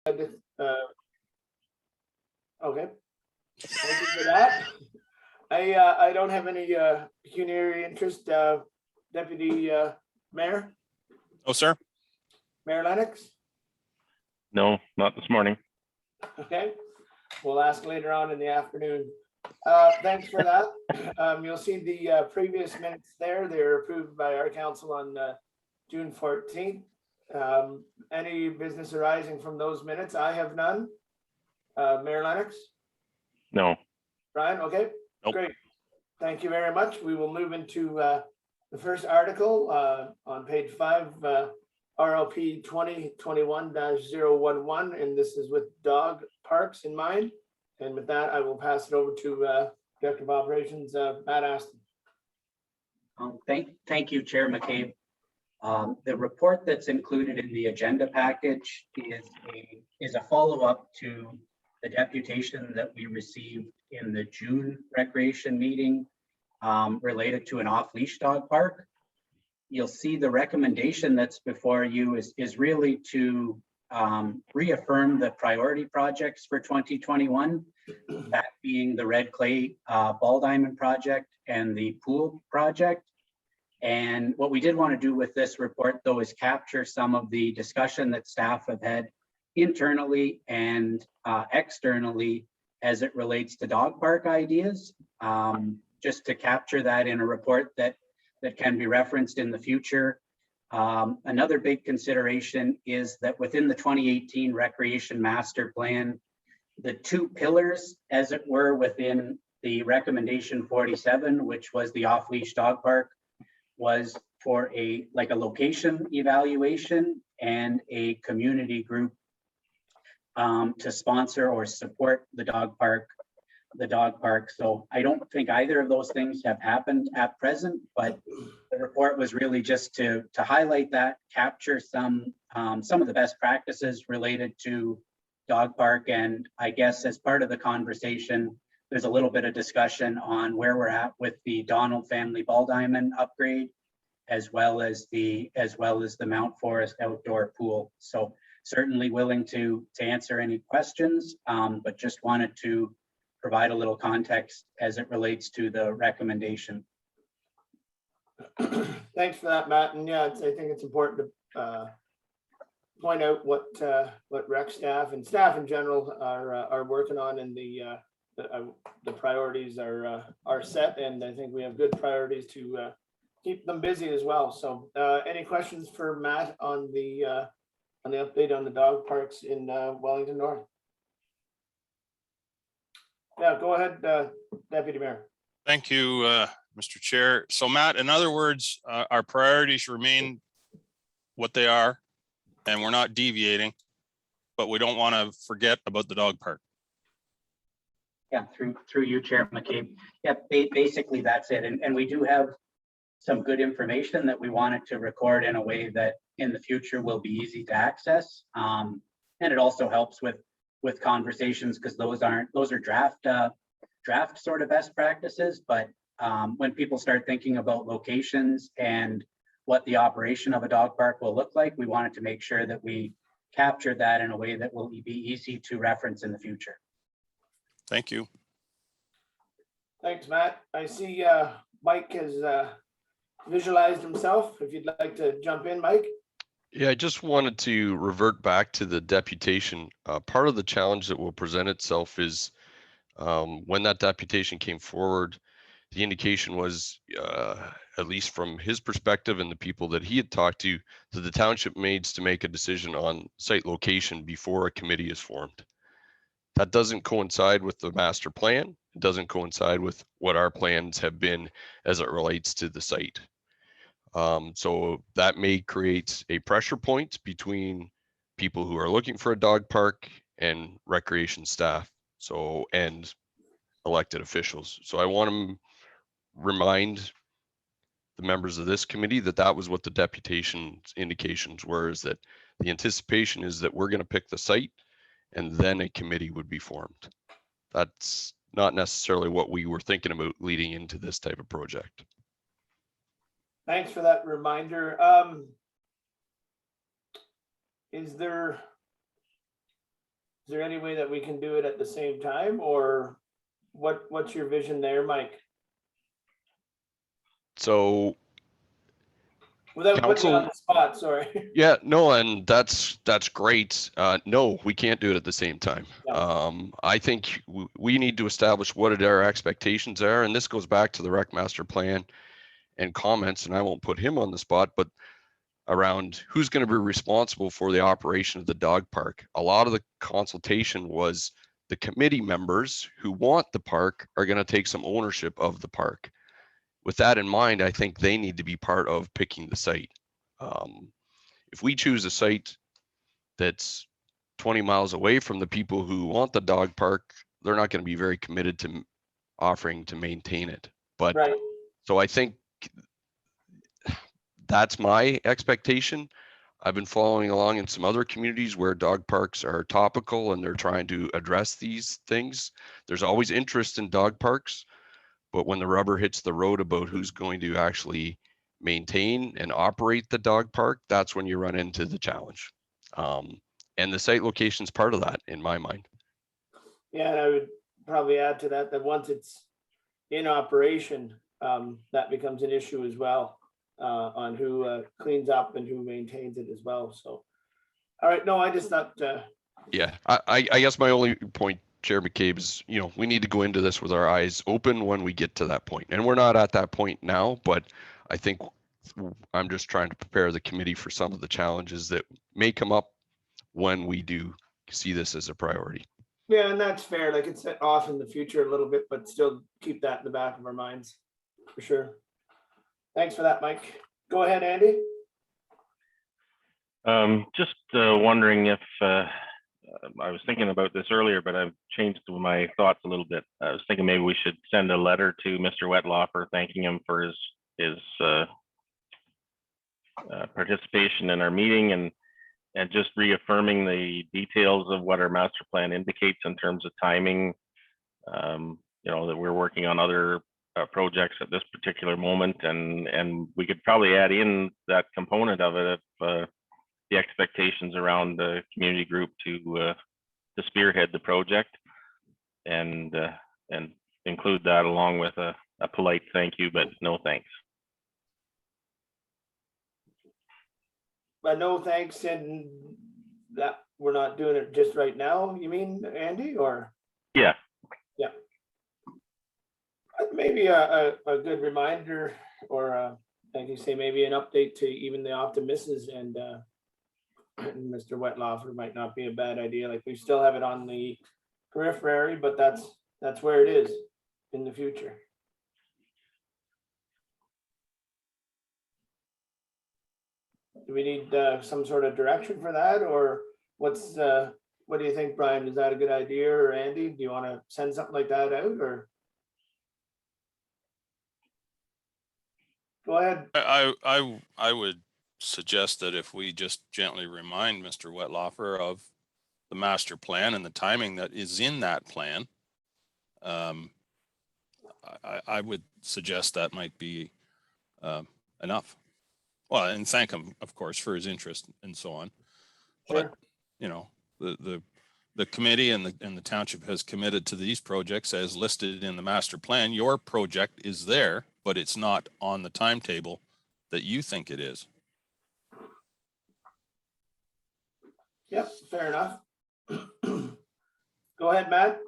Okay. Thank you for that. I don't have any pecuniary interest. Deputy Mayor, Oh, sir. Mayor Lennox. No, not this morning. Okay, we'll ask later on in the afternoon. Thanks for that. You'll see the previous minutes there. They were approved by our council on June 14th. Any business arising from those minutes? I have none. Mayor Lennox? No. Brian, okay? Nope. Great. Thank you very much. We will move into the first article on page 5, RLP 2021-011, and this is with dog parks in mind. And with that, I will pass it over to Director of Operations, Matt Aston. Thank you, Chair McCabe. The report that's included in the agenda package is a follow-up to the deputation that we received in the June recreation meeting related to an off-leash dog park. You'll see the recommendation that's before you is really to reaffirm the priority projects for 2021, that being the red clay ball diamond project and the pool project. And what we did want to do with this report, though, is capture some of the discussion that staff have had internally and externally as it relates to dog park ideas, just to capture that in a report that can be referenced in the future. Another big consideration is that within the 2018 Recreation Master Plan, the two pillars, as it were, within the recommendation 47, which was the off-leash dog park, was for a location evaluation and a community group to sponsor or support the dog park. So I don't think either of those things have happened at present, but the report was really just to highlight that, capture some of the best practices related to dog park. And I guess as part of the conversation, there's a little bit of discussion on where we're at with the Donald family ball diamond upgrade, as well as the Mount Forest outdoor pool. So certainly willing to answer any questions, but just wanted to provide a little context as it relates to the recommendation. Thanks for that, Matt. And yeah, I think it's important to point out what rec staff and staff in general are working on, and the priorities are set, and I think we have good priorities to keep them busy as well. So any questions for Matt on the update on the dog parks in Wellington North? Yeah, go ahead, Deputy Mayor. Thank you, Mr. Chair. So Matt, in other words, our priorities remain what they are, and we're not deviating, but we don't want to forget about the dog park. Yeah, through you, Chair McCabe. Yeah, basically that's it. And we do have some good information that we wanted to record in a way that in the future will be easy to access. And it also helps with conversations, because those are draft sort of best practices. But when people start thinking about locations and what the operation of a dog park will look like, we wanted to make sure that we capture that in a way that will be easy to reference in the future. Thank you. Thanks, Matt. I see Mike has visualized himself. If you'd like to jump in, Mike. Yeah, I just wanted to revert back to the deputation. Part of the challenge that will present itself is when that deputation came forward, the indication was, at least from his perspective and the people that he had talked to, that the township needs to make a decision on site location before a committee is formed. That doesn't coincide with the master plan. It doesn't coincide with what our plans have been as it relates to the site. So that may create a pressure point between people who are looking for a dog park and recreation staff, and elected officials. So I want to remind the members of this committee that was what the deputation's indications were, is that the anticipation is that we're going to pick the site and then a committee would be formed. That's not necessarily what we were thinking about leading into this type of project. Thanks for that reminder. Is there Is there any way that we can do it at the same time, or what's your vision there, Mike? So Without putting you on council, the spot, sorry. yeah, no, and that's great. No, we can't do it at the same time. Yeah. I think we need to establish what our expectations are, and this goes back to the rec master plan and comments, and I won't put him on the spot, but around who's going to be responsible for the operation of the dog park. A lot of the consultation was the committee members who want the park are going to take some ownership of the park. With that in mind, I think they need to be part of picking the site. If we choose a site that's 20 miles away from the people who want the dog park, they're not going to be very committed to offering to maintain it. But Right. so I think that's my expectation. I've been following along in some other communities where dog parks are topical and they're trying to address these things. There's always interest in dog parks, but when the rubber hits the road about who's going to actually maintain and operate the dog park, that's when you run into the challenge. And the site location is part of that in my mind. Yeah, and I would probably add to that, that once it's in operation, that becomes an issue as well, on who cleans up and who maintains it as well. So, all right, no, I just thought, Yeah, I guess my only point, Chair McCabe, is, we need to go into this with our eyes open when we get to that point. And we're not at that point now, but I think I'm just trying to prepare the committee for some of the challenges that may come up when we do see this as a priority. yeah, and that's fair. Like, it's off in the future a little bit, but still keep that in the back of our minds, for sure. Thanks for that, Mike. Go ahead, Andy. Just wondering if I was thinking about this earlier, but I've changed my thoughts a little bit. I was thinking maybe we should send a letter to Mr. Wetlaufer thanking him for his participation in our meeting and just reaffirming the details of what our master plan indicates in terms of timing. That we're working on other projects at this particular moment, and we could probably add in that component of it if the expectations around the community group to spearhead the project, and include that along with a polite thank you, but no thanks. But no thanks, and that we're not doing it just right now, you mean, Andy, or? Yeah. Yeah. Maybe a good reminder, or like you say, maybe an update to even the optimists and Mr. Wetlaufer might not be a bad idea. Like, we still have it on the periphery, but that's where it is in the future. Do we need some sort of direction for that, or what do you think, Brian? Is that a good idea, or Andy? Do you want to send something like that out, or? Go ahead. I would suggest that if we just gently remind Mr. Wetlaufer of the master plan and the timing that is in that plan, I would suggest that might be enough. Well, and thank him, of course, for his interest and so on. Sure. But the committee and the township has committed to these projects as listed in the master plan. Your project is there, but it's not on the timetable that you think it is. Yep, fair enough. Go ahead, Matt.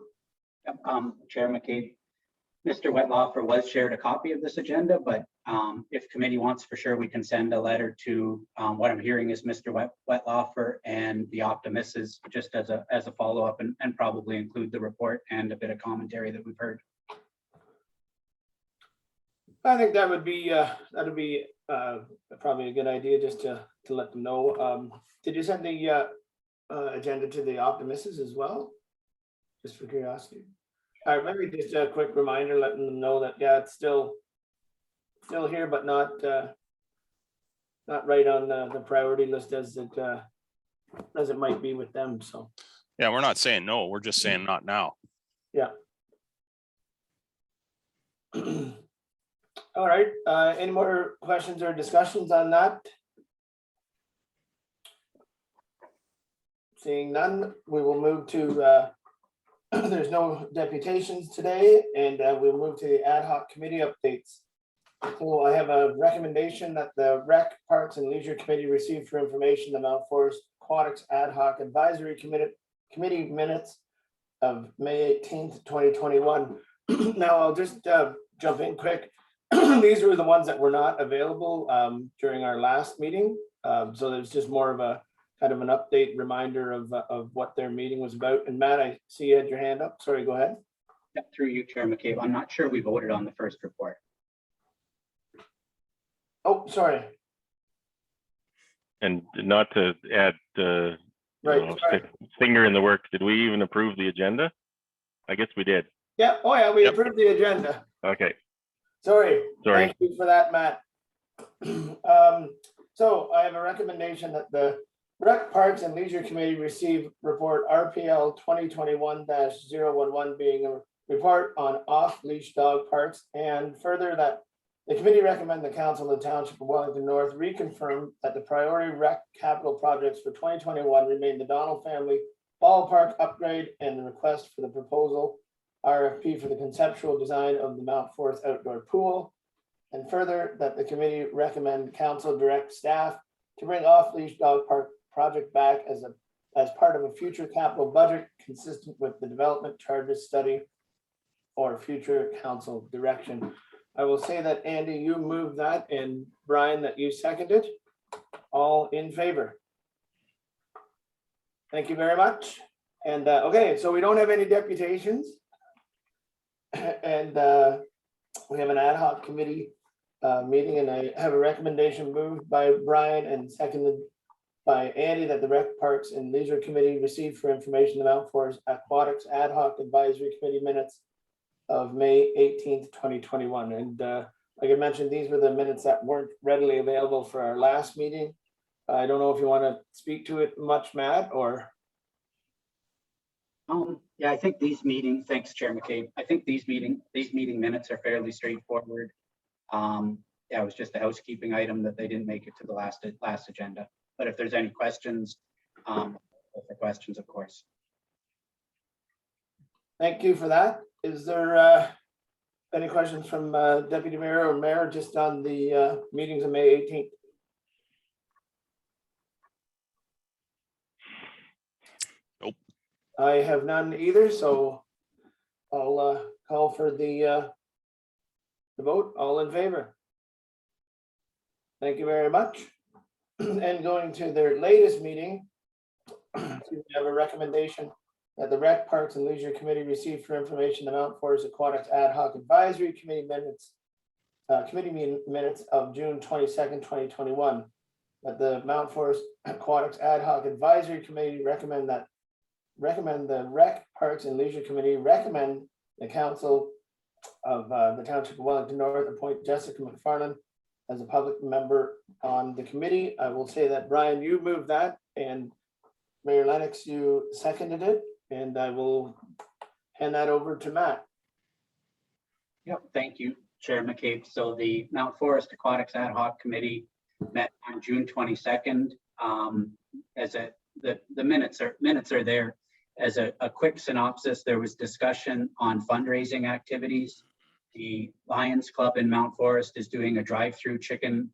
Chair McCabe, Mr. Wetlaufer was shared a copy of this agenda, but if committee wants, for sure, we can send a letter to what I'm hearing is Mr. Wetlaufer and the optimists, just as a follow-up, and probably include the report and a bit of commentary that we've heard. I think that would be probably a good idea, just to let them know. Did you send the agenda to the optimists as well? Just for curiosity. All right, maybe just a quick reminder, letting them know that, yeah, it's still here, but not right on the priority list as it might be with them. So Yeah, we're not saying no, we're just saying not now. yeah. All right, any more questions or discussions on that? Seeing none, we will move to, there's no deputations today, and we'll move to the ad hoc committee updates. So I have a recommendation that the Rec, Parks and Leisure Committee receive for information the Mount Forest Aquatics Ad Hoc Advisory Committee minutes of May 18th, 2021. Now I'll just jump in quick. These were the ones that were not available during our last meeting. So there's just more of a kind of an update reminder of what their meeting was about. And Matt, I see you had your hand up. Sorry, go ahead. Yeah, through you, Chair McCabe. I'm not sure we voted on the first report. Oh, sorry. And not to add, Right. Sorry. finger in the works, did we even approve the agenda? I guess we did. Yeah. Oh, yeah. We Yep. approved the agenda. Okay, Sorry. sorry. Thank you for that, Matt. So I have a recommendation that the Rec, Parks and Leisure Committee receive report RPL 2021-011 being a report on off-leash dog parks, and further that the committee recommend the council of the Township of Wellington North reconfirm that the priority rec capital projects for 2021 remain the Donald family ballpark upgrade and the request for the proposal RFP for the conceptual design of the Mount Forest outdoor pool. And further, that the committee recommend council direct staff to bring off-leash dog park project back as part of a future capital budget consistent with the development charges study or future council direction. I will say that Andy, you moved that, and Brian, that you seconded. All in favor? Thank you very much. And okay, so we don't have any deputations. And we have an ad hoc committee meeting, and I have a recommendation moved by Brian and seconded by Andy that the Rec, Parks and Leisure Committee receive for information the Mount Forest Aquatics Ad Hoc Advisory Committee minutes of May 18th, 2021. And like I mentioned, these were the minutes that weren't readily available for our last meeting. I don't know if you want to speak to it much, Matt, or. Yeah, I think these meetings, thanks, Chair McCabe. I think these meeting minutes are fairly straightforward. Yeah, it was just a housekeeping item that they didn't make it to the last agenda. But if there's any questions, the questions, of course. Thank you for that. Is there any questions from Deputy Mayor or Mayor just on the meetings of May 18th? Nope. I have none either, so I'll call for the vote. All in favor? Thank you very much. And going to their latest meeting, we have a recommendation that the Rec, Parks and Leisure Committee receive for information the Mount Forest Aquatics Ad Hoc Advisory Committee minutes, minutes of June 22nd, 2021. That the Mount Forest Aquatics Ad Hoc Advisory Committee recommend the Rec, Parks and Leisure Committee recommend the Council of the Township of Wellington North appoint Jessica McFarland as a public member on the committee. I will say that, Brian, you moved that, and Mayor Lennox, you seconded it, and I will hand that over to Matt. Yep, thank you, Chair McCabe. So the Mount Forest Aquatics Ad Hoc Committee met on June 22nd. The minutes are there. As a quick synopsis, there was discussion on fundraising activities. The Lions Club in Mount Forest is doing a drive-through chicken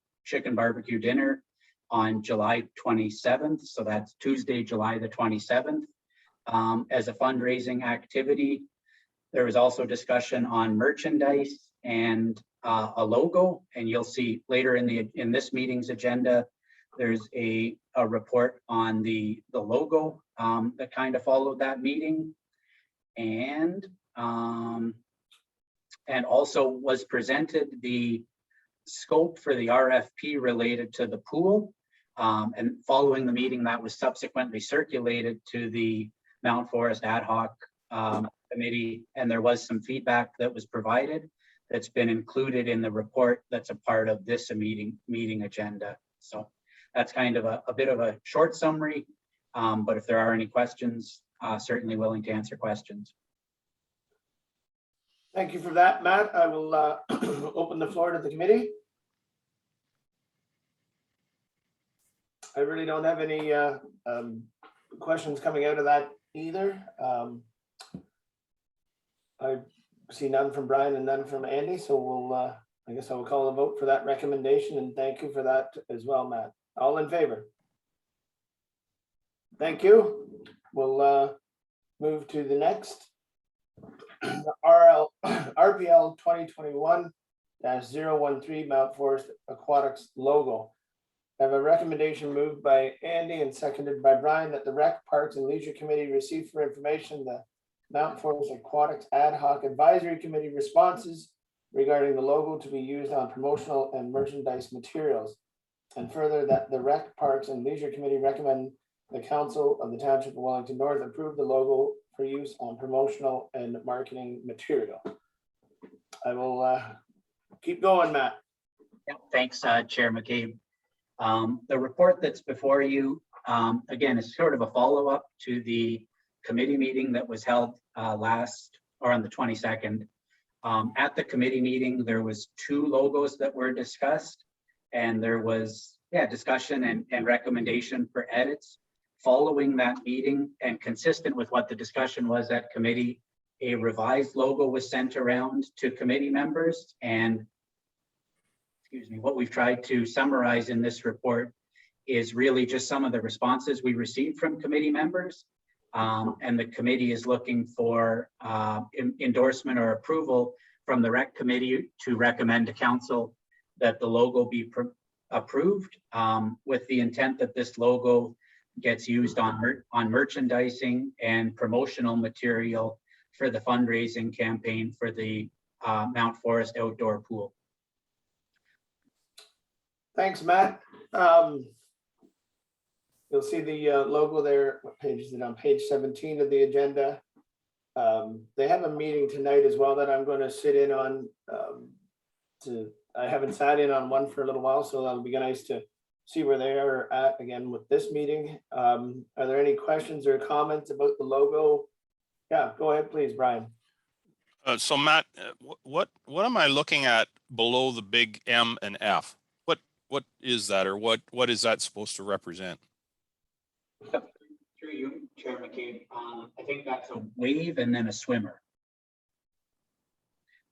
barbecue dinner on July 27th. So that's Tuesday, July the 27th. As a fundraising activity, there was also discussion on merchandise and a logo. And you'll see later in this meeting's agenda, there's a report on the logo that kind of followed that meeting. And also was presented the scope for the RFP related to the pool. And following the meeting, that was subsequently circulated to the Mount Forest Ad Hoc Committee. And there was some feedback that was provided that's been included in the report that's a part of this meeting agenda. So that's kind of a bit of a short summary, but if there are any questions, certainly willing to answer questions. Thank you for that, Matt. I will open the floor to the committee. I really don't have any questions coming out of that either. I see none from Brian and none from Andy, so we'll, I guess I will call a vote for that recommendation, and thank you for that as well, Matt. All in favor? Thank you. We'll move to the next. RPL 2021-013 Mount Forest Aquatics logo. I have a recommendation moved by Andy and seconded by Brian that the Rec, Parks and Leisure Committee receive for information the Mount Forest Aquatics Ad Hoc Advisory Committee responses regarding the logo to be used on promotional and merchandise materials. And further, that the Rec, Parks and Leisure Committee recommend the Council of the Township of Wellington North approve the logo for use on promotional and marketing material. I will keep going, Matt. Yeah, thanks, Chair McCabe. The report that's before you, again, is sort of a follow-up to the committee meeting that was held on the 22nd. At the committee meeting, there was 2 logos that were discussed, and there was discussion and recommendation for edits. Following that meeting and consistent with what the discussion was at committee, a revised logo was sent around to committee members, and what we've tried to summarize in this report is really just some of the responses we received from committee members. And the committee is looking for endorsement or approval from the Rec Committee to recommend to Council that the logo be approved, with the intent that this logo gets used on merchandising and promotional material for the fundraising campaign for the Mount Forest outdoor pool. Thanks, Matt. You'll see the logo there. What page is it on? Page 17 of the agenda. They have a meeting tonight as well that I'm going to sit in on. I haven't sat in on one for a little while, so that'll be nice to see where they are at again with this meeting. Are there any questions or comments about the logo? Yeah, go ahead, please, Brian. So Matt, what am I looking at below the big M and F? What is that, or what is that supposed to represent? Through you, Chair McCabe, I think that's a wave and then a swimmer.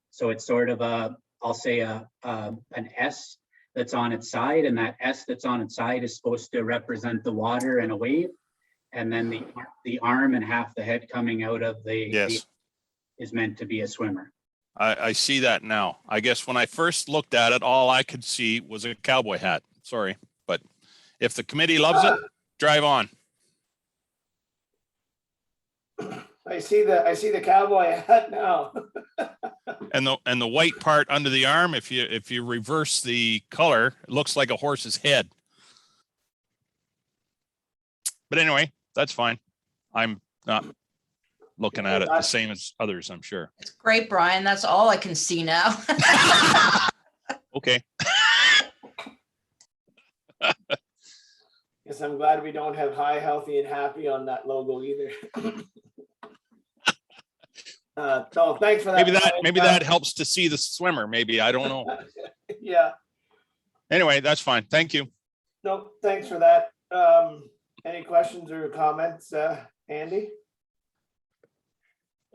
So it's sort of I'll say an S that's on its side, and that S that's on its side is supposed to represent the water and a wave, and then the arm and half the head coming out of the is meant to be a swimmer. I see that now. I guess when I first looked at it, all I could see was a cowboy hat. Sorry, but if the committee loves it, drive on. I see the cowboy hat now. And the white part under the arm, if you reverse the color, it looks like a horse's head. But anyway, that's fine. I'm not looking at it the same as others, I'm sure. It's great, Brian. That's all I can see now. Okay. Guess I'm glad we don't have high, healthy, and happy on that logo either. So thanks for that. Maybe that helps to see the swimmer. Maybe, I don't know. Yeah. Anyway, that's fine. Thank you. No, thanks for that. Any questions or comments, Andy?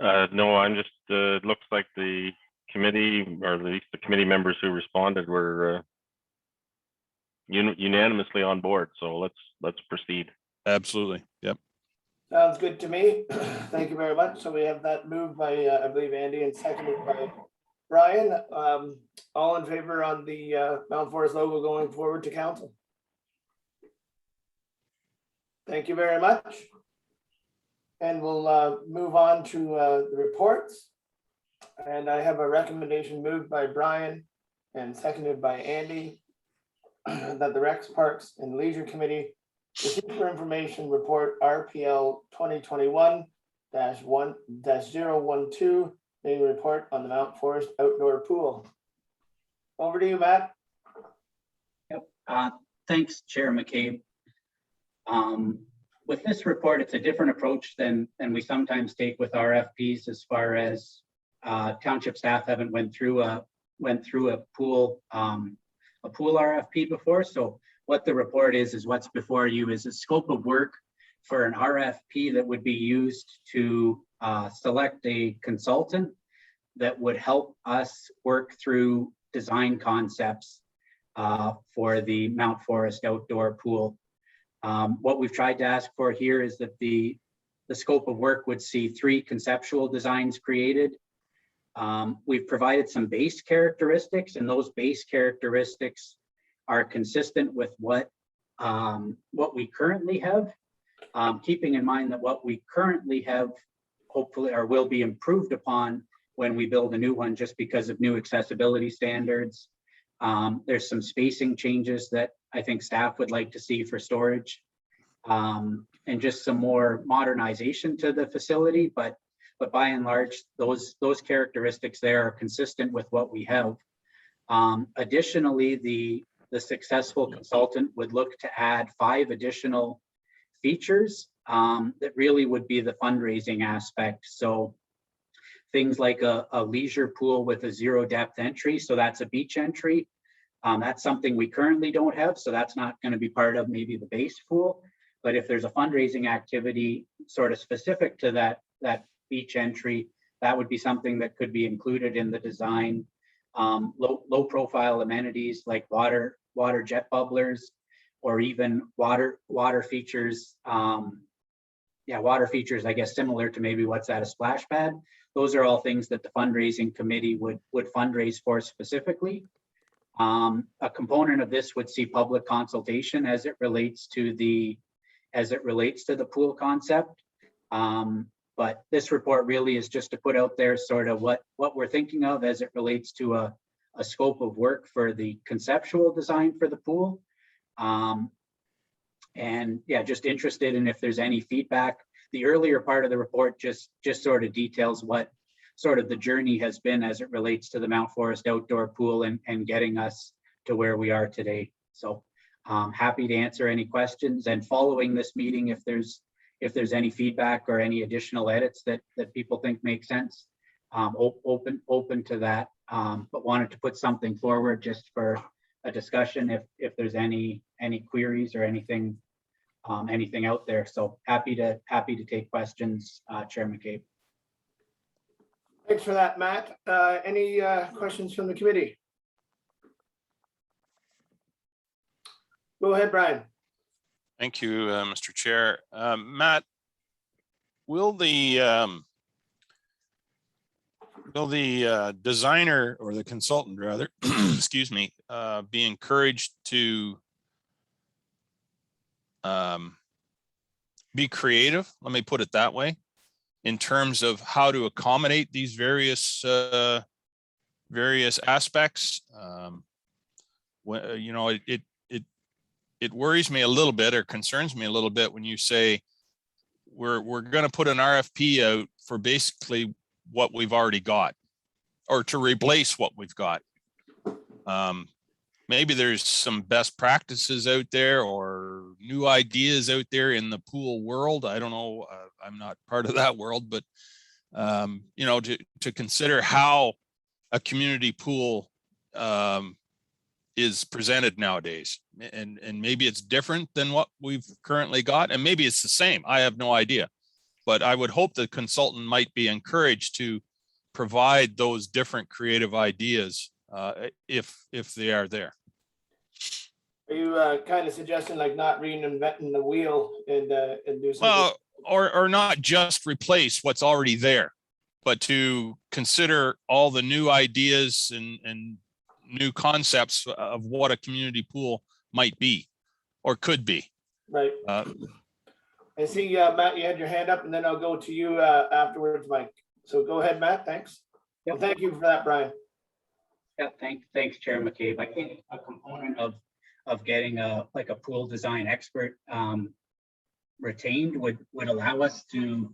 No, I'm just, it looks like the committee, or at least the committee members who responded were unanimously on board. So let's proceed. Absolutely. Yep. Sounds good to me. Thank you very much. So we have that moved by, I believe, Andy, and seconded by Brian. All in favor on the Mount Forest logo going forward to council? Thank you very much. And we'll move on to the reports. And I have a recommendation moved by Brian and seconded by Andy that the Recs, Parks and Leisure Committee receive for information report RPL 2021-012, main report on the Mount Forest outdoor pool. Over to you, Matt. Yep. Thanks, Chair McCabe. With this report, it's a different approach than we sometimes take with RFPs, as far as township staff haven't went through a pool RFP before. So what the report is what's before you is a scope of work an RFP that would be used to select a consultant that would help us work through design concepts for the Mount Forest outdoor pool. What we've tried to ask for here is that the scope of work would see 3 conceptual designs created. We've provided some base characteristics, and those base characteristics are consistent with what we currently have, keeping in mind that what we currently have hopefully or will be improved upon when we build a new one, just because of new accessibility standards. There's some spacing changes that I think staff would like to see for storage, and just some more modernization to the facility. But by and large, those characteristics there are consistent with what we have. Additionally, the successful consultant would look to add 5 additional features that really would be the fundraising aspect. So things like a leisure pool with a 0 depth entry. So that's a beach entry. That's something we currently don't have. So that's not going to be part of maybe the base pool. But if there's a fundraising activity sort of specific to that beach entry, that would be something that could be included in the design. Low profile amenities like water jet bubblers, or even water features. Water features, I guess, similar to maybe what's at a splash pad. Those are all things that the fundraising committee would fundraise for specifically. A component of this would see public consultation as it relates to the pool concept. But this report really is just to put out there sort of what we're thinking of as it relates to a scope of work for the conceptual design for the pool. And yeah, just interested in if there's any feedback. The earlier part of the report just sort of details what sort of the journey has been as it relates to the Mount Forest outdoor pool and getting us to where we are today. So happy to answer any questions, and following this meeting, if there's any feedback or any additional edits that people think make sense, open to that. But wanted to put something forward just for a discussion if there's any queries or anything out there. So happy to take questions, Chair McCabe. Thanks for that, Matt. Any questions from the committee? Go ahead, Brian. Thank you, Mr. Chair. Matt, will the designer or the consultant rather, excuse me, be encouraged to be creative? Let me put it that way, in terms of how to accommodate these various aspects. You know, it worries me a little bit, or concerns me a little bit, when you say we're going to put an RFP out for basically what we've already got, or to replace what we've got. Maybe there's some best practices out there or new ideas out there in the pool world. I don't know. I'm not part of that world, but you know, to consider how a community pool is presented nowadays, and maybe it's different than what we've currently got, and maybe it's the same. I have no idea, but I would hope the consultant might be encouraged to provide those different creative ideas if they are there. Are you kind of suggesting like not reinventing the wheel and do something? Well, or not just replace what's already there, but to consider all the new ideas and new concepts of what a community pool might be or could be. Right. I see, Matt, you had your hand up, and then I'll go to you afterwards, Mike. So go ahead, Matt. Thanks. Yep. Well, thank you for that, Brian. Yeah, thanks, Chair McCabe. I think a component of getting a pool design expert retained would allow us to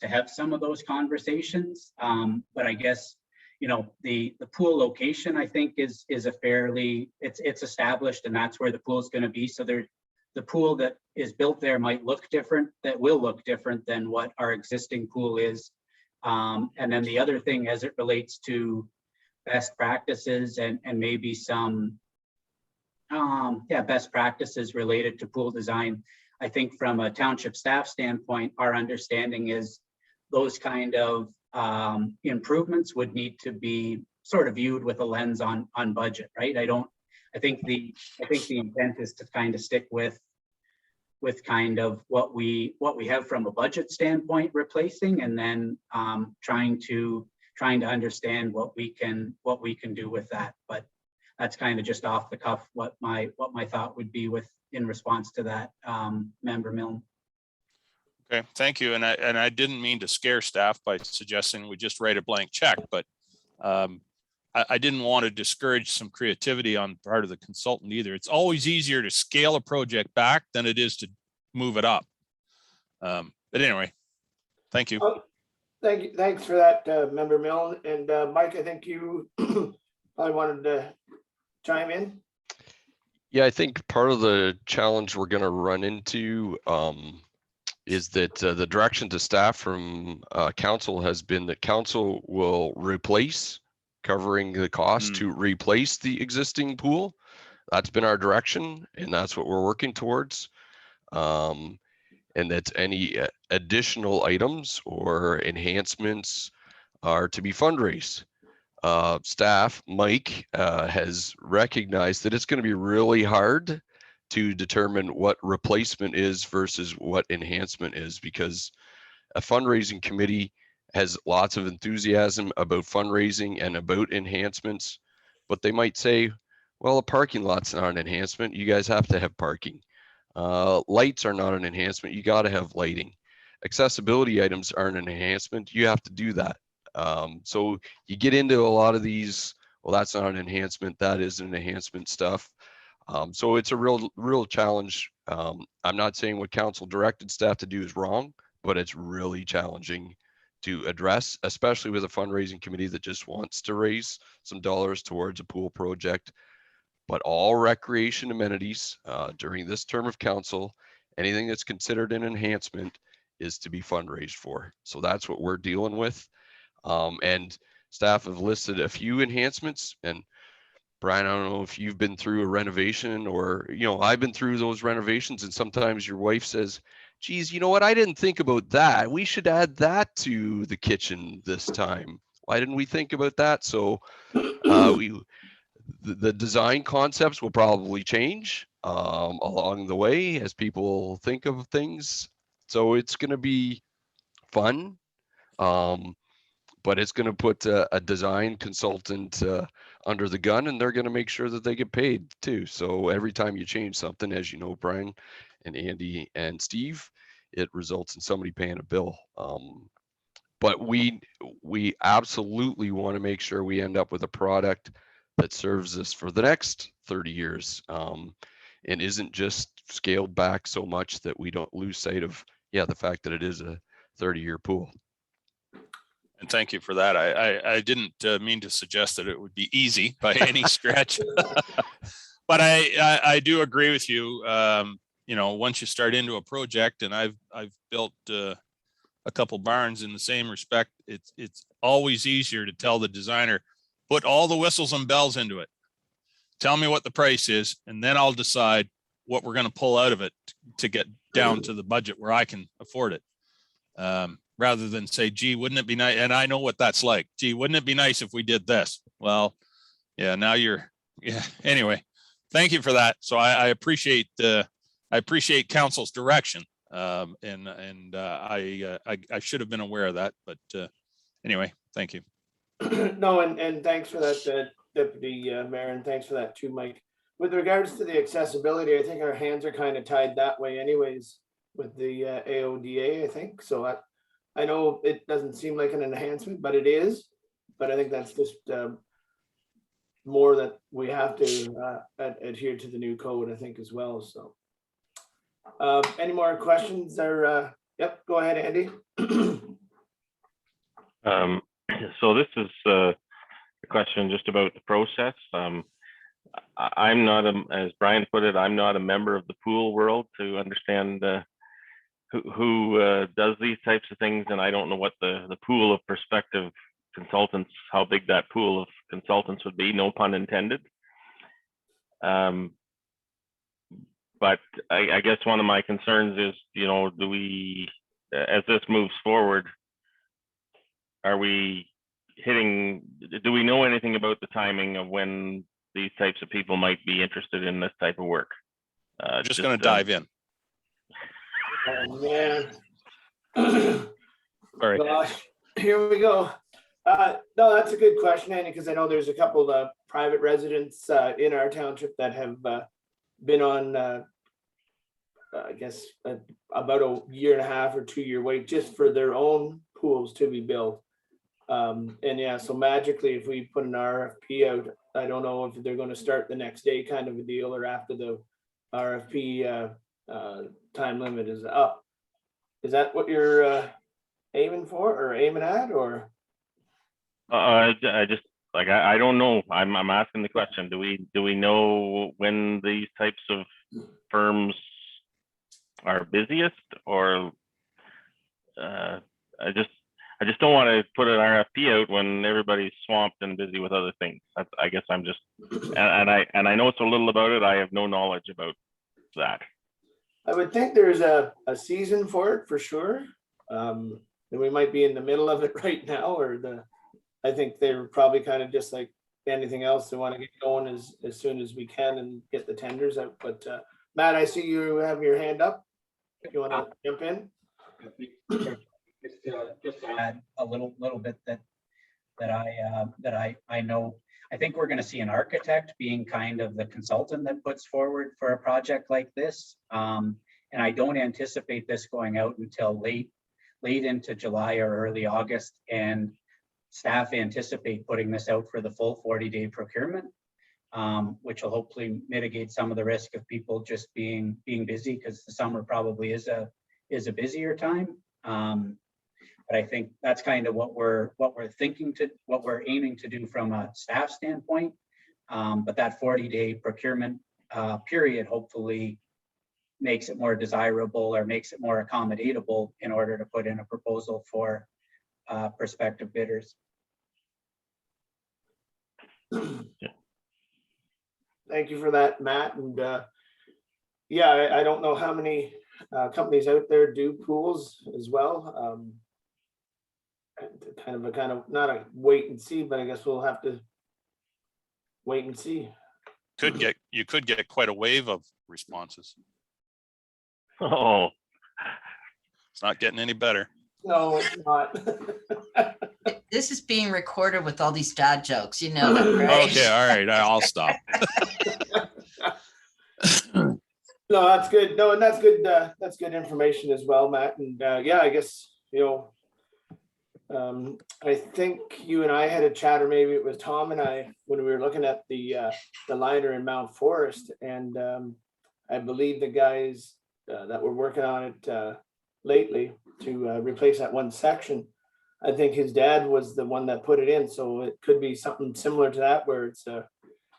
have some of those conversations. But I guess, you know, the pool location, I think, is a fairly, it's established, and that's where the pool is going to be. So the pool that is built there might look different, that will look different than what our existing pool is. And then the other thing, as it relates to best practices and maybe some best practices related to pool design, I think from a township staff standpoint, our understanding is those kind of improvements would need to be sort of viewed with a lens on budget, right? I think the intent is to kind of stick with kind of what we have from a budget standpoint replacing, and then trying to understand what we can do with that. But that's kind of just off the cuff what my thought would be in response to that, Member Milne. Okay, thank you. And I didn't mean to scare staff by suggesting we just write a blank check, but I didn't want to discourage some creativity on part of the consultant either. It's always easier to scale a project back than it is to move it up. But anyway, thank you. Oh, thank you. Thanks for that, Member Milne. And Mike, I think you probably wanted to chime in. Yeah, I think part of the challenge we're going to run into is that the direction to staff from council has been that council will replace, covering the cost to replace the existing pool. That's been our direction, and that's what we're working towards. And that any additional items or enhancements are to be fundraised. Staff, Mike, has recognized that it's going to be really hard to determine what replacement is versus what enhancement is, because a fundraising committee has lots of enthusiasm about fundraising and about enhancements, but they might say, well, a parking lot's not an enhancement. You guys have to have parking. Lights are not an enhancement. You got to have lighting. Accessibility items aren't an enhancement. You have to do that. So you get into a lot of these, well, that's not an enhancement. That is an enhancement stuff. So it's a real challenge. I'm not saying what council directed staff to do is wrong, but it's really challenging to address, especially with a fundraising committee that just wants to raise some dollars towards a pool project. But all recreation amenities during this term of council, anything that's considered an enhancement is to be fundraised for. So that's what we're dealing with. And staff have listed a few enhancements. And Brian, I don't know if you've been through a renovation, or, I've been through those renovations, and sometimes your wife says, geez, you know what? I didn't think about that. We should add that to the kitchen this time. Why didn't we think about that? So the design concepts will probably change along the way as people think of things. So it's going to be fun, but it's going to put a design consultant under the gun, and they're going to make sure that they get paid too. So every time you change something, as you know, Brian and Andy and Steve, it results in somebody paying a bill. But we absolutely want to make sure we end up with a product that serves us for the next 30 years and isn't just scaled back so much that we don't lose sight of, the fact that it is a 30-year pool. And thank you for that. I didn't mean to suggest that it would be easy by any stretch, but I do agree with you. Once you start into a project, and I've built a couple barns in the same respect, it's always easier to tell the designer, put all the whistles and bells into it. Tell me what the price is, and then I'll decide what we're going to pull out of it to get down to the budget where I can afford it. Rather than say, gee, wouldn't it be nice? And I know what that's like. Gee, wouldn't it be nice if we did this? Well, yeah, now anyway, thank you for that. So I appreciate council's direction. And I should have been aware of that, but anyway, thank you. No, and thanks for that, Deputy Mayor, and thanks for that too, Mike. With regards to the accessibility, I think our hands are kind of tied that way anyways with the AODA, I think. So I know it doesn't seem like an enhancement, but it is. But I think that's just more that we have to adhere to the new code, I think, as well. So any more questions? Or yep, go ahead, Andy. So this is a question just about the process. I'm not, as Brian put it, I'm not a member of the pool world to understand who does these types of things, and I don't know what the pool of prospective consultants, how big that pool of consultants would be, no pun intended. But But I guess one of my concerns is, you know, do we, as this moves forward, are we hitting, do we know anything about the timing of when these types of people might be interested in this type of work? Just going to dive in. Oh, man. Sorry. Gosh, here we go. No, that's a good question, Andy, because I know there's a couple of private residents in our township that have been on, I guess, about a 1.5 or 2 year wait just for their own pools to be built. And yeah, so magically, if we put an RFP out, I don't know if they're going to start the next day kind of a deal or after the RFP time limit is up. Is that what you're aiming for or aiming at, or? I just, like, I don't know. I'm asking the question. Do we know when these types of firms are busiest, or I just don't want to put an RFP out when everybody's swamped and busy with other things. That's, I guess I'm just, and I know so little about it. I have no knowledge about that. I would think there's a season for it for sure. And we might be in the middle of it right now, or I think they're probably kind of just like anything else. They want to get going as soon as we can and get the tenders out. But Matt, I see you have your hand up. You want to jump in? Just to add a little bit that I know. I think we're going to see an architect being kind of the consultant that puts forward for a project like this. And I don't anticipate this going out until late into July or early August. And staff anticipate putting this out for the full 40-day procurement, which will hopefully mitigate some of the risk of people just being busy, because the summer probably is a busier time. But I think that's kind of what we're aiming to do from a staff standpoint. But that 40-day procurement period hopefully makes it more desirable or makes it more accommodatable in order to put in a proposal for prospective bidders. Thank you for that, Matt. And yeah, I don't know how many companies out there do pools as well. Kind of not a wait and see, but I guess we'll have to wait and see. You could get quite a wave of responses. Oh, It's not getting any better. No, it's not. This is being recorded with all these dad jokes, you know that, right? Okay, all right, I'll stop. No, that's good. No, and that's good. That's good information as well, Matt. And yeah, I guess, you know, I think you and I had a chat, or maybe it was Tom and I, when we were looking at the liner in Mount Forest, and I believe the guys that were working on it lately to replace that one section, I think his dad was the one that put it in, so it could be something similar to that, where it's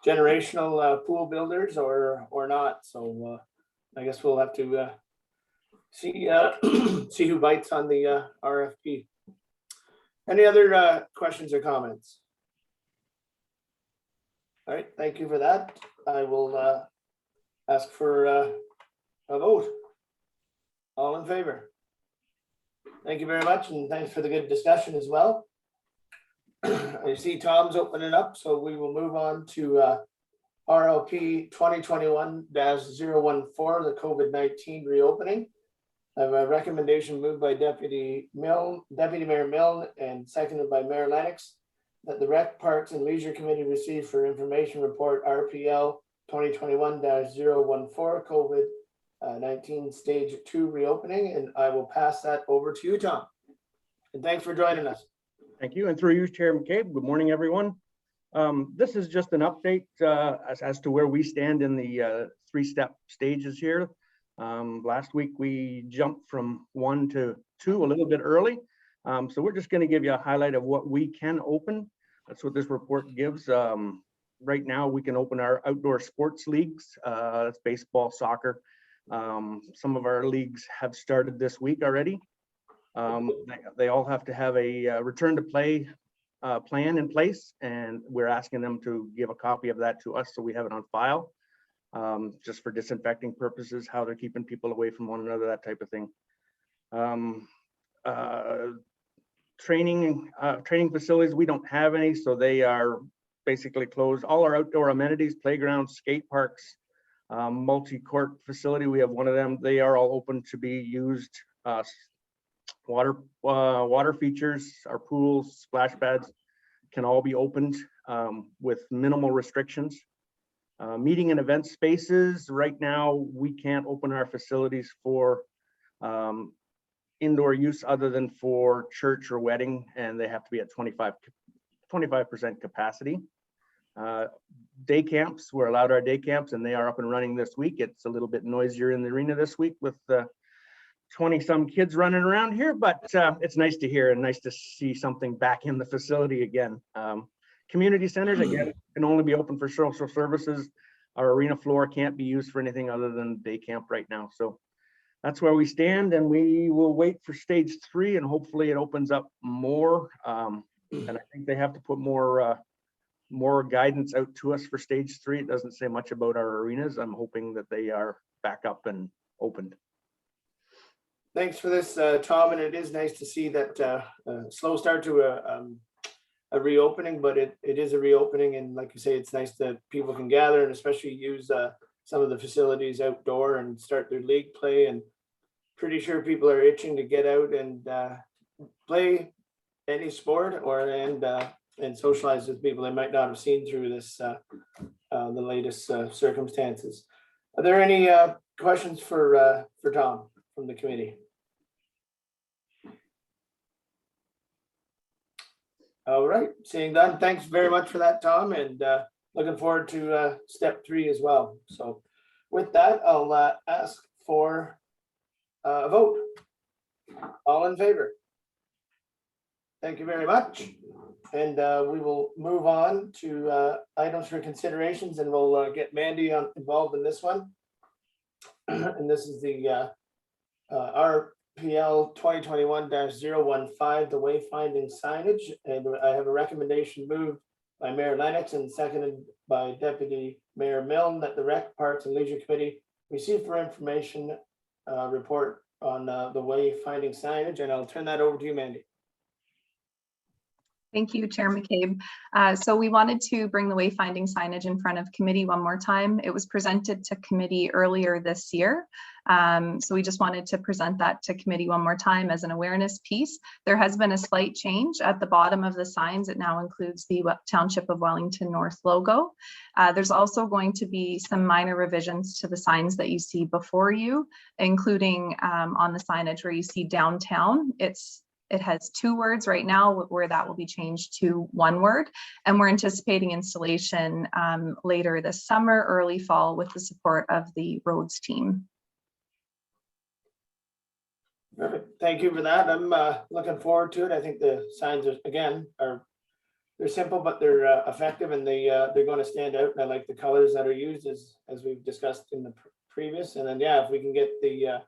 generational pool builders or not. So I guess we'll have to see see who bites on the RFP. Any other questions or comments? All right, thank you for that. I will ask for a vote. All in favor? Thank you very much, and thanks for the good discussion as well. I see Tom's opening up, so we will move on to RLP 2021-014, the COVID-19 reopening. I have a recommendation moved by Deputy Mayor Milne and seconded by Mayor Lennox that the Rec, Parks and Leisure Committee receive for information report RPL 2021-014 COVID-19 Stage 2 reopening, and I will pass that over to you, Tom. And thanks for joining us. Thank you, and through you, Chair McCabe. Good morning, everyone. This is just an update as to where we stand in the three-step stages here. Last week we jumped from 1 to 2 a little bit early. So we're just going to give you a highlight of what we can open. That's what this report gives. Right now we can open our outdoor sports leagues. That's baseball, soccer. Some of our leagues have started this week already. They all have to have a return to play plan in place, and we're asking them to give a copy of that to us so we have it on file. just for disinfecting purposes, how they're keeping people away from one another, that type of thing. Training facilities, we don't have any, so they are basically closed. All our outdoor amenities, playgrounds, skate parks, multi-court facility, we have one of them. They are all open to be used. Water features, our pools, splash pads can all be opened with minimal restrictions. Meeting and event spaces, right now, we can't open our facilities for indoor use other than for church or wedding, and they have to be at 25% capacity. Day camps, we're allowed our day camps, and they are up and running this week. It's a little bit noisier in the arena this week with 20 some kids running around here, but it's nice to hear and nice to see something back in the facility again. Community centers, again, can only be open for social services. Our arena floor can't be used for anything other than day camp right now. So that's where we stand, and we will wait for stage 3, and hopefully it opens up more. And I think they have to put more guidance out to us for stage 3. It doesn't say much about our arenas. I'm hoping that they are back up and opened. Thanks for this, Tom, and it is nice to see that slow start to a reopening, but it is a reopening, and like you say, it's nice that people can gather and especially use some of the facilities outdoor and start their league play. And pretty sure people are itching to get out and play any sport and socialize with people they might not have seen through this the latest circumstances. Are there any questions for Tom from the committee? All right, seeing done. Thanks very much for that, Tom, and looking forward to step 3 as well. So with that, I'll ask for a vote. All in favor? Thank you very much. And we will move on to items for considerations, and we'll get Mandy involved in this one. And this is the RPL 2021-015, the wayfinding signage. And I have a recommendation moved by Mayor Lennox and seconded by Deputy Mayor Milne that the Rec, Parks and Leisure Committee receive for information report on the wayfinding signage. And I'll turn that over to you, Mandy. Thank you, Chair McCabe. So we wanted to bring the wayfinding signage in front of committee one more time. It was presented to committee earlier this year. So we just wanted to present that to committee one more time as an awareness piece. There has been a slight change at the bottom of the signs. It now includes the Township of Wellington North logo. There's also going to be some minor revisions to the signs that you see before you, including on the signage where you see downtown. It has 2 words right now, where that will be changed to 1 word. And we're anticipating installation later this summer, early fall, with the support of the roads team. Perfect. Thank you for that. I'm looking forward to it. I think the signs they're simple, but they're effective, and they're going to stand out. And I like the colors that are used as we've discussed in the previous. And then, yeah, if we can get the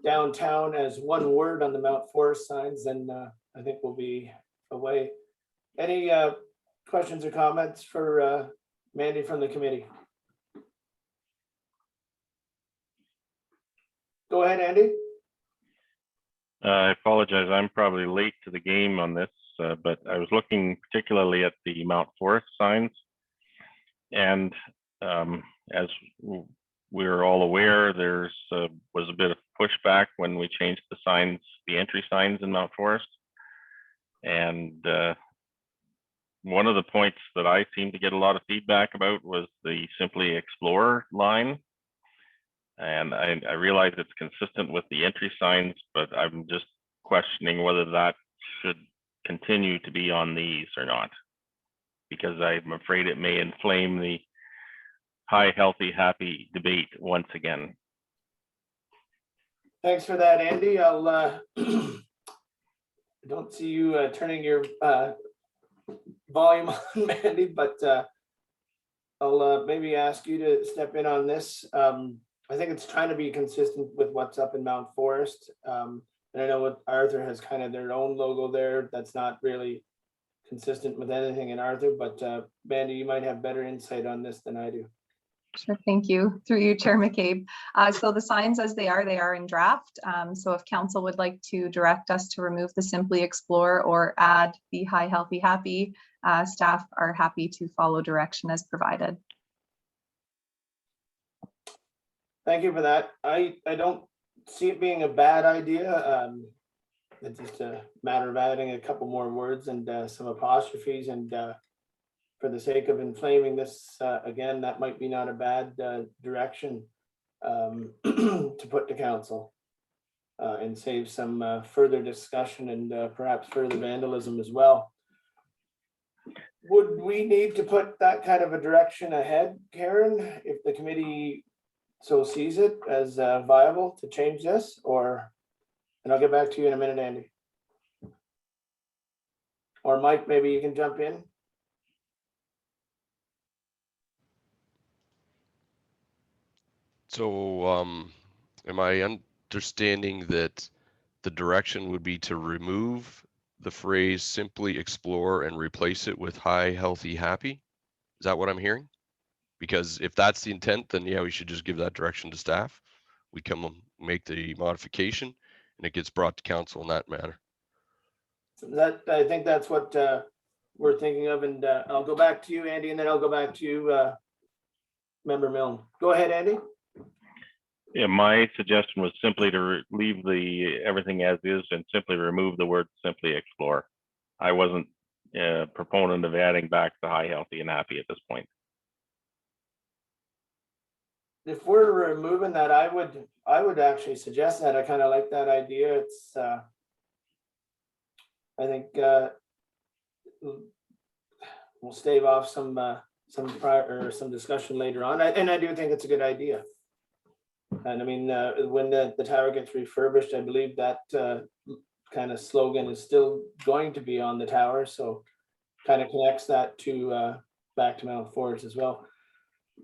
downtown as 1 word on the Mount Forest signs, then I think we'll be away. Any questions or comments for Mandy from the committee? Go ahead, Andy. I apologize, I'm probably late to the game on this, but I was looking particularly at the Mount Forest signs. And as we're all aware, there's was a bit of pushback when we changed the signs, the entry signs in Mount Forest. And one of the points that I seem to get a lot of feedback about was the Simply Explore line. And I realize it's consistent with the entry signs, but I'm just questioning whether that should continue to be on these or not, because I'm afraid it may inflame the high, healthy, happy debate once again. Thanks for that, Andy. I'll I don't see you turning your volume on, Mandy, but I'll maybe ask you to step in on this. I think it's trying to be consistent with what's up in Mount Forest. And I know what Arthur has kind of their own logo there. That's not really consistent with anything in Arthur, but Mandy, you might have better insight on this than I do. Sure, thank you. Through you, Chair McCabe. So the signs as they are in draft. So if council would like to direct us to remove the Simply Explore or add the High Healthy Happy, staff are happy to follow direction as provided. Thank you for that. I don't see it being a bad idea. It's just a matter of adding a couple more words and some apostrophes, and for the sake of inflaming this, again, that might be not a bad direction to put to council and save some further discussion and perhaps further vandalism as well. Would we need to put that kind of a direction ahead, Karen, if the committee so sees it as viable to change this? Or, and I'll get back to you in a minute, Andy. Or Mike, maybe you can jump in. So, am I understanding that the direction would be to remove the phrase simply explore and replace it with high, healthy, happy? Is that what I'm hearing? Because if that's the intent, then yeah, we should just give that direction to staff. We come make the modification and it gets brought to council in that manner. That, I think that's what we're thinking of, and I'll go back to you, Andy, and then I'll go back to you, Member Milne. Go ahead, Andy. Yeah, my suggestion was simply to leave everything as is and simply remove the word simply explore. I wasn't a proponent of adding back the high, healthy, and happy at this point. If we're removing that, I would actually suggest that. I kind of like that idea. It's I think we'll stave off some discussion later on, and I do think it's a good idea. And I mean, when the tower gets refurbished, I believe that kind of slogan is still going to be on the tower. So kind of connects that to back to Mount Forest as well.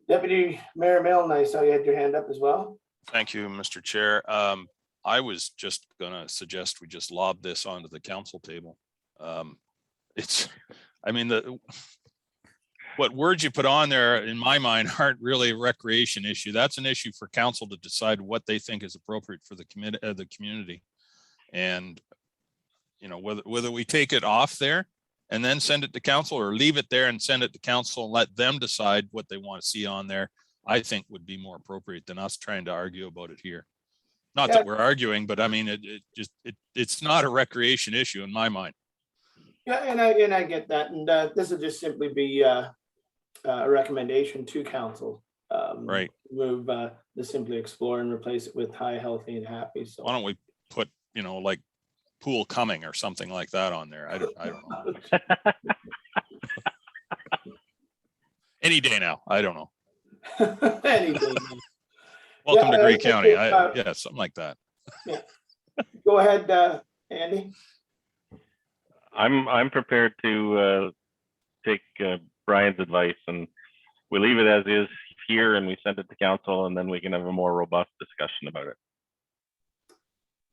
Deputy Mayor Milne, I saw you had your hand up as well. Thank you, Mr. Chair. I was just gonna suggest we just lob this onto the council table. I mean, what words you put on there, in my mind, aren't really a recreation issue. That's an issue for council to decide what they think is appropriate for the community. And, you know, whether we take it off there and then send it to council, or leave it there and send it to council and let them decide what they want to see on there, I think would be more appropriate than us trying to argue about it here. Not that we're arguing, but I mean, it's not a recreation issue in my mind. Yeah, and I get that, and this would just simply be a recommendation to council. Right. Move the simply explore and replace it with high, healthy, and happy. So why don't we put, you know, like pool coming or something like that on there? I don't know. Any day now. I don't know. Any day. Welcome to Grey County. Yeah, Something like that. Yeah. Go ahead, Andy. I'm prepared to take Brian's advice, and we leave it as is here and we send it to council, and then we can have a more robust discussion about it.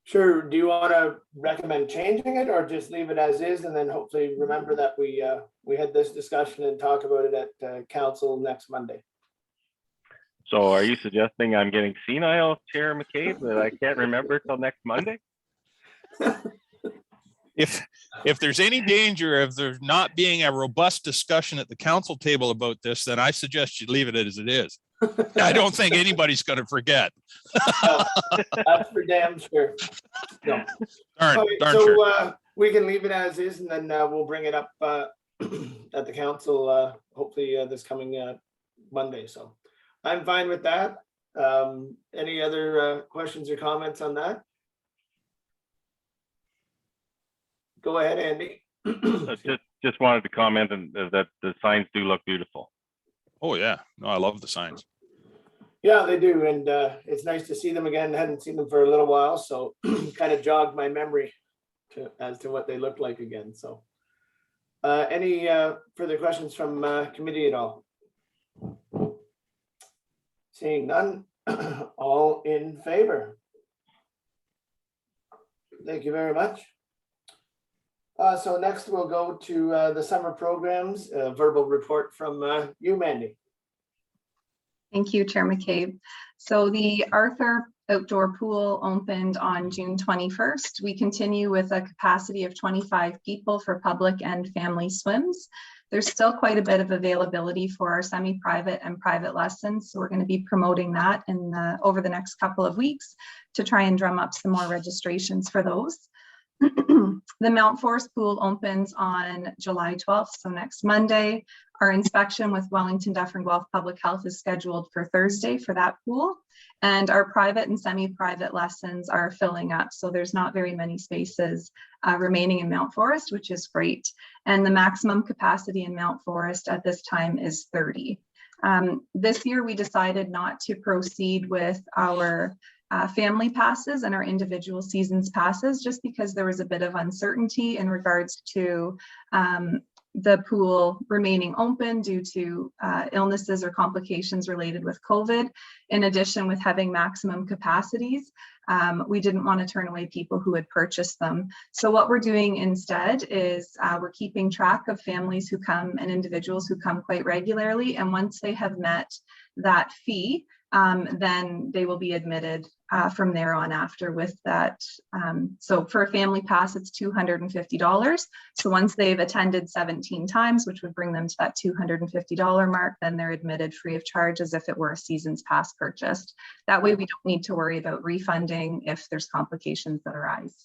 Sure. Do you want to recommend changing it, or just leave it as is, and then hopefully remember that we had this discussion and talk about it at council next Monday? So are you suggesting I'm getting senile, Chair McCabe, that I can't remember till next Monday? If there's any danger of there not being a robust discussion at the council table about this, then I suggest you leave it as it is. I don't think anybody's going to forget. No, that's for damn sure. No. Darn So sure. we can leave it as is, and then we'll bring it up at the council hopefully this coming Monday. So I'm fine with that. Any other questions or comments on that? Go ahead, Andy. Just wanted to comment that the signs do look beautiful. Oh yeah, no, I love the signs. Yeah, they do, and it's nice to see them again. I hadn't seen them for a little while, so kind of jogged my memory as to what they look like again. So any further questions from committee at all? Seeing none, all in favor? Thank you very much. So next we'll go to the summer programs, verbal report from you, Mandy. Thank you, Chair McCabe. So the Arthur Outdoor Pool opened on June 21st. We continue with a capacity of 25 people for public and family swims. There's still quite a bit of availability for our semi-private and private lessons. So we're going to be promoting that over the next couple of weeks to try and drum up some more registrations for those. The Mount Forest pool opens on July 12th, so next Monday. Our inspection with Wellington Dufferin Guelph Public Health is scheduled for Thursday for that pool. And our private and semi-private lessons are filling up. So there's not very many spaces remaining in Mount Forest, which is great. And the maximum capacity in Mount Forest at this time is 30. This year, we decided not to proceed with our family passes and our individual seasons passes, just because there was a bit of uncertainty in regards to the pool remaining open due to illnesses or complications related with COVID. In addition, with having maximum capacities, we didn't want to turn away people who had purchased them. So what we're doing instead is we're keeping track of families who come and individuals who come quite regularly. And once they have met that fee, then they will be admitted from there on after with that. So for a family pass, it's $250. So once they've attended 17 times, which would bring them to that $250 mark, then they're admitted free of charge as if it were a season's pass purchased. That way we don't need to worry about refunding if there's complications that arise.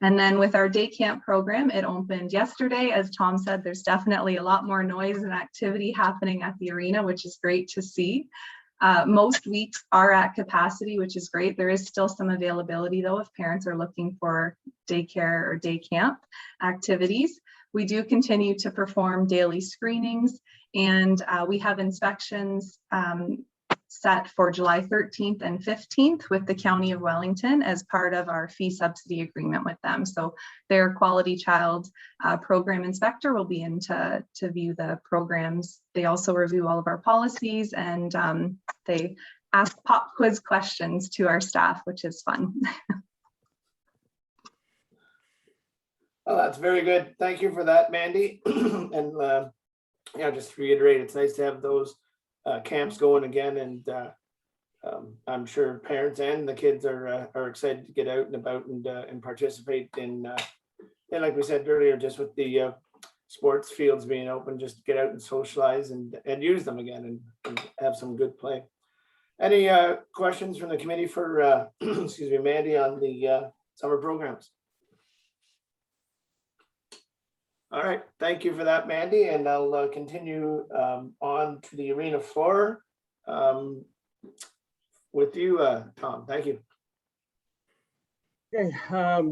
And then with our day camp program, it opened yesterday. As Tom said, there's definitely a lot more noise and activity happening at the arena, which is great to see. Most weeks are at capacity, which is great. There is still some availability though if parents are looking for daycare or day camp activities. We do continue to perform daily screenings, and we have inspections set for July 13th and 15th with the County of Wellington as part of our fee subsidy agreement with them. So their quality child program inspector will be in to view the programs. They also review all of our policies, and they ask pop quiz questions to our staff, which is fun. Well, that's very good. Thank you for that, Mandy. And yeah, just to reiterate, it's nice to have those camps going again, and I'm sure parents and the kids are excited to get out and about and participate in, and like we said earlier, just with the sports fields being open, just get out and socialize and use them again and have some good play. Any questions from the committee for excuse me, Mandy, on the summer programs? All right, thank you for that, Mandy, and I'll continue on to the arena floor with you, Tom. Thank you. Okay,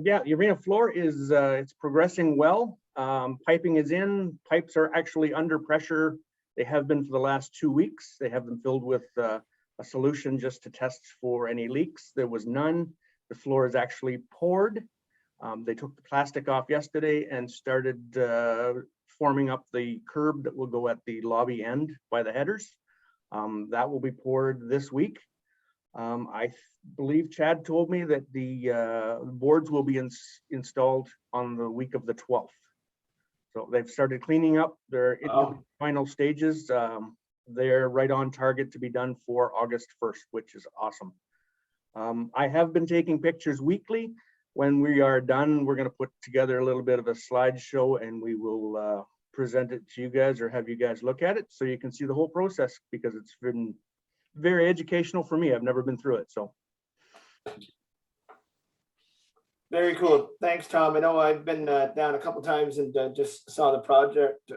yeah, the arena floor is it's progressing well. Piping is in. Pipes are actually under pressure. They have been for the last 2 weeks. They have been filled with a solution just to test for any leaks. There was none. The floor is actually poured. They took the plastic off yesterday and started forming up the curb that will go at the lobby end by the headers. That will be poured this week. I believe Chad told me that the boards will be installed on the week of the 12th. So they've started cleaning up. They're in the final stages. They're right on target to be done for August 1st, which is awesome. I have been taking pictures weekly. When we are done, we're going to put together a little bit of a slideshow, and we will present it to you guys or have you guys look at it so you can see the whole process, because it's been very educational for me. I've never been through it. So Very cool. Thanks, Tom. I know I've been down a couple times and just saw the project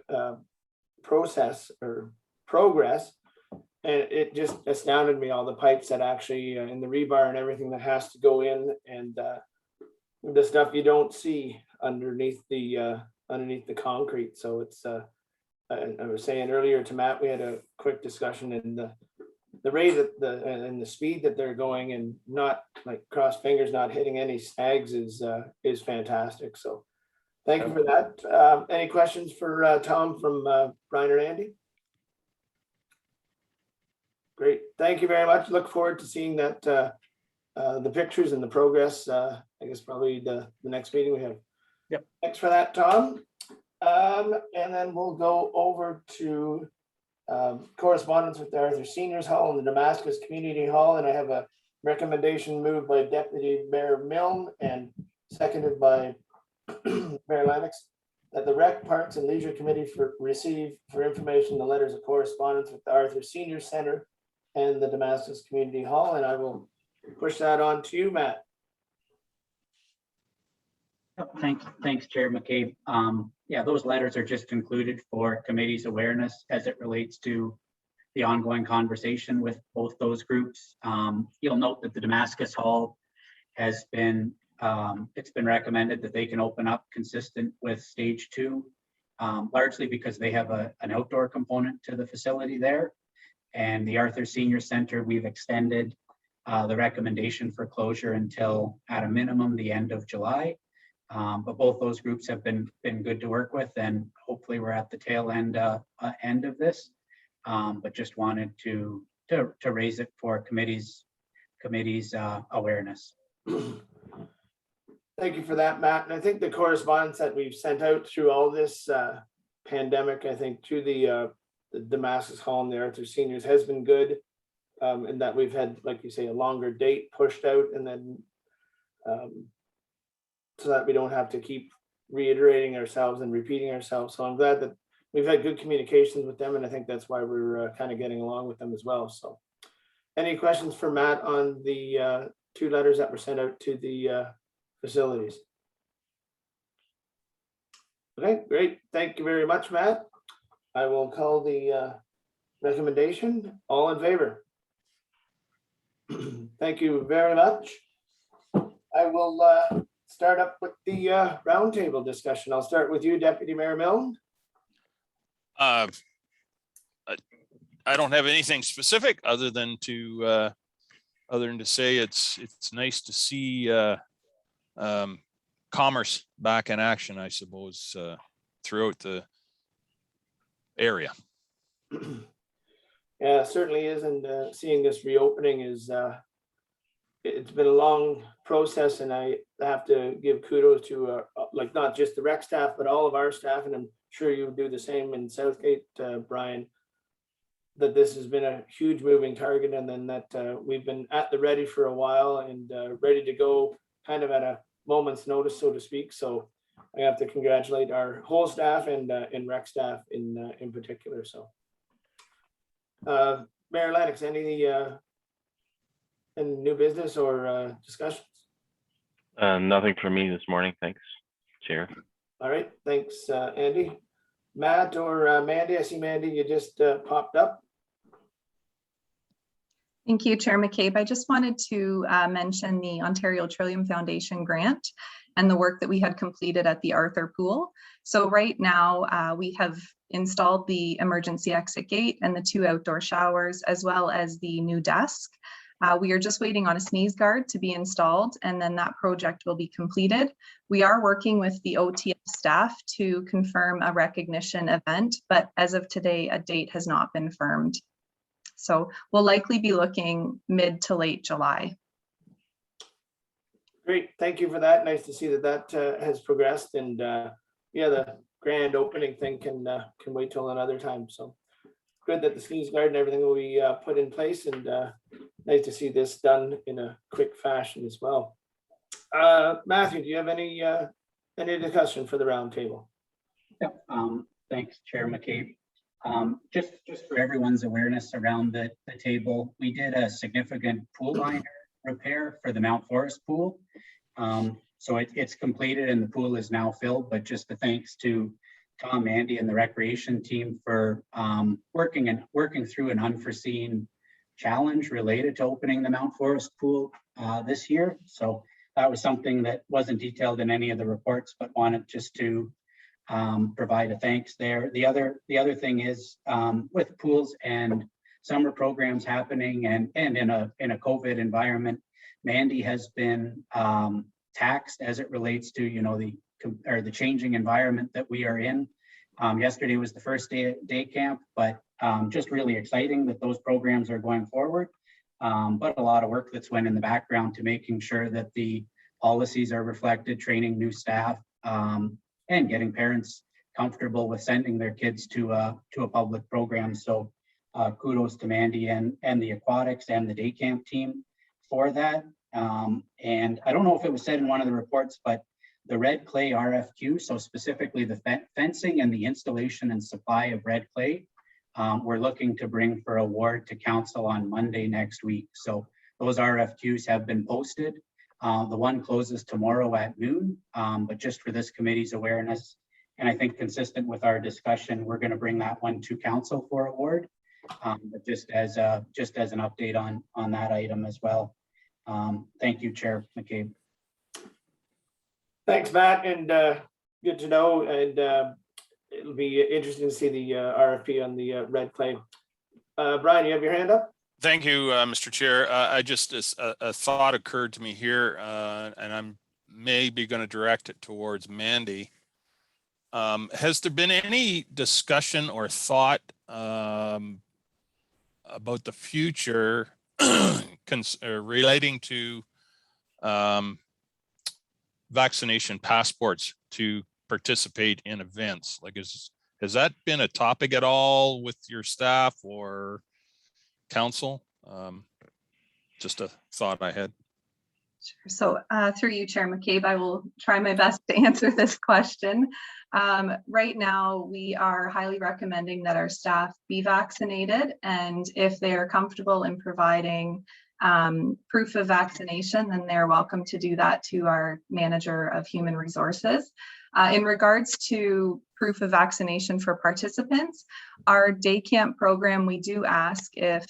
process or progress, and it just astounded me, all the pipes that actually in the rebar and everything that has to go in, and the stuff you don't see underneath the concrete. So it's I was saying earlier to Matt, we had a quick discussion, and the rate that and the speed that they're going, and not like cross fingers, not hitting any snags is fantastic. So thank you for that. Any questions for Tom from Brian or Andy? Great, thank you very much. Look forward to seeing that the pictures and the progress. I guess probably the next meeting we have. Yep. Thanks for that, Tom. And then we'll go over to Correspondence with the Arthur Seniors Hall and the Damascus Community Hall, and I have a recommendation moved by Deputy Mayor Milne and seconded by Mayor Lennox, that the Rec, Parks and Leisure Committee receive for information the letters of correspondence with the Arthur Senior Center and the Damascus Community Hall, and I will push that on to you, Matt. Thanks, Chair McCabe. Yeah, those letters are just included for committee's awareness as it relates to the ongoing conversation with both those groups. You'll note that the Damascus Hall has been, it's been recommended that they can open up consistent with stage 2, largely because they have an outdoor component to the facility there. And the Arthur Senior Center, we've extended the recommendation for closure until at a minimum the end of July. But both those groups have been good to work with, and hopefully we're at the tail end of this. But just wanted to raise it for committee's awareness. Thank you for that, Matt. And I think the correspondence that we've sent out through all this pandemic, I think through the Damascus Hall and the Arthur Seniors has been good, and that we've had, like you say, a longer date pushed out, and then so that we don't have to keep reiterating ourselves and repeating ourselves. So I'm glad that we've had good communications with them, and I think that's why we're kind of getting along with them as well. So any questions for Matt on the 2 letters that were sent out to the facilities? Okay, great. Thank you very much, Matt. I will call the recommendation. All in favor? Thank you very much. I will start up with the roundtable discussion. I'll start with you, Deputy Mayor Milne. I don't have anything specific other than to say it's nice to see commerce back in action, I suppose, throughout the area. Yeah, it certainly is, and seeing this reopening is it's been a long process, and I have to give kudos to like not just the rec staff, but all of our staff, and I'm sure you do the same in Southgate, Brian, that this has been a huge moving target, and then that we've been at the ready for a while and ready to go kind of at a moment's notice, so to speak. So I have to congratulate our whole staff and rec staff in particular. So Mayor Lennox, any new business or discussions? Nothing for me this morning. Thanks, Chair. All right, thanks, Andy. Matt or Mandy? I see Mandy, you just popped up. Thank you, Chair McCabe. I just wanted to mention the Ontario Trillium Foundation grant and the work that we had completed at the Arthur Pool. So right now we have installed the emergency exit gate and the 2 outdoor showers, as well as the new desk. We are just waiting on a sneeze guard to be installed, and then that project will be completed. We are working with the OTF staff to confirm a recognition event, but as of today, a date has not been firmed. So we'll likely be looking mid to late July. Great, thank you for that. Nice to see that has progressed, and yeah, the grand opening thing can wait till another time. So good that the sneeze guard and everything will be put in place, and nice to see this done in a quick fashion as well. Matthew, do you have any discussion for the roundtable? Yep. Thanks, Chair McCabe. Just for everyone's awareness around the table, we did a significant pool liner repair for the Mount Forest pool. So it's completed and the pool is now filled, but just a thanks to Tom, Andy, and the recreation team for working through an unforeseen challenge related to opening the Mount Forest pool this year. So that was something that wasn't detailed in any of the reports, but wanted just to provide a thanks there. The other thing is with pools and summer programs happening and in a COVID environment, Mandy has been taxed as it relates to the changing environment that we are in. Yesterday was the first day camp, but just really exciting that those programs are going forward. But a lot of work that's went in the background to making sure that the policies are reflected, training new staff, and getting parents comfortable with sending their kids to a public program. So kudos to Mandy and the Aquatics and the day camp team for that. And I don't know if it was said in one of the reports, but the red clay RFQ, so specifically the fencing and the installation and supply of red clay, we're looking to bring for award to council on Monday next week. So those RFQs have been posted. The one closes tomorrow at noon, but just for this committee's awareness, and I think consistent with our discussion, we're going to bring that one to council for award. But just as an update on that item as well. Thank you, Chair McCabe. Thanks, Matt, and good to know. And it'll be interesting to see the RFP on the red clay. Brian, you have your hand up? Thank you, Mr. Chair. I just, a thought occurred to me here, and I'm maybe going to direct it towards Mandy. Has there been any discussion or thought about the future relating to vaccination passports to participate in events? Like, has that been a topic at all with your staff or council? Just a thought I had. So through you, Chair McCabe, I will try my best to answer this question. Right now, we are highly recommending that our staff be vaccinated, and if they are comfortable in providing proof of vaccination, then they're welcome to do that to our manager of human resources. In regards to proof of vaccination for participants, our day camp program, we do ask if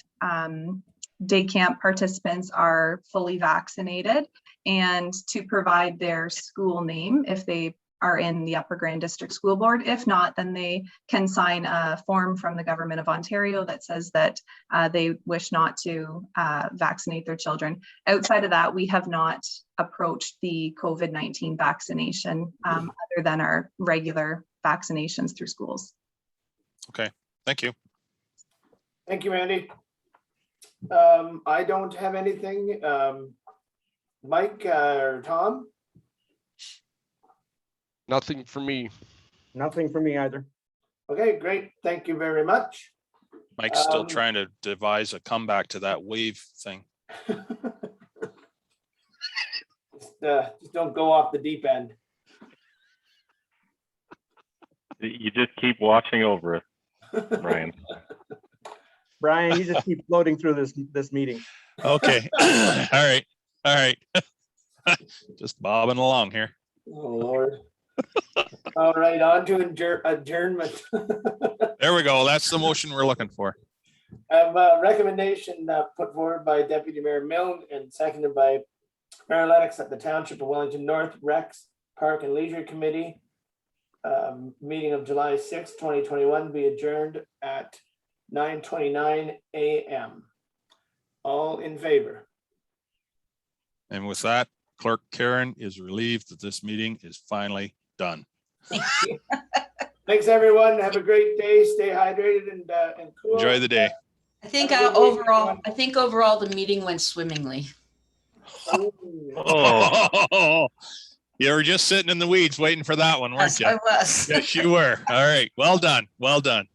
day camp participants are fully vaccinated and to provide their school name if they are in the Upper Grand District School Board. If not, then they can sign a form from the Government of Ontario that says that they wish not to vaccinate their children. Outside of that, we have not approached the COVID-19 vaccination other than our regular vaccinations through schools. Okay, thank you. Thank you, Andy. I don't have anything. Mike or Tom? Nothing for me. Nothing for me either. Okay, great. Thank you very much. Mike's still trying to devise a comeback to that wave thing. Just don't go off the deep end. You just keep watching over it, Brian. Brian, you just keep floating through this meeting. Okay. All right. Just bobbing along here. Oh, Lord. All right, on to adjournment. There we go. That's the motion we're looking for. I have a recommendation put forward by Deputy Mayor Milne and seconded by Mayor Lennox at the Township of Wellington North Recs Park and Leisure Committee meeting of July 6, 2021 be adjourned at 9:29 a.m. All in favor? And with that, Clerk Karen is relieved that this meeting is finally done. Thanks, everyone. Have a great day. Stay hydrated and cool. Enjoy the day. I think overall the meeting went swimmingly. Oh, you were just sitting in the weeds waiting for that one, weren't Yes, you? I was. Yes, you were. All right. Well done. Well done.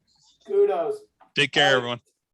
Kudos. Take care, everyone.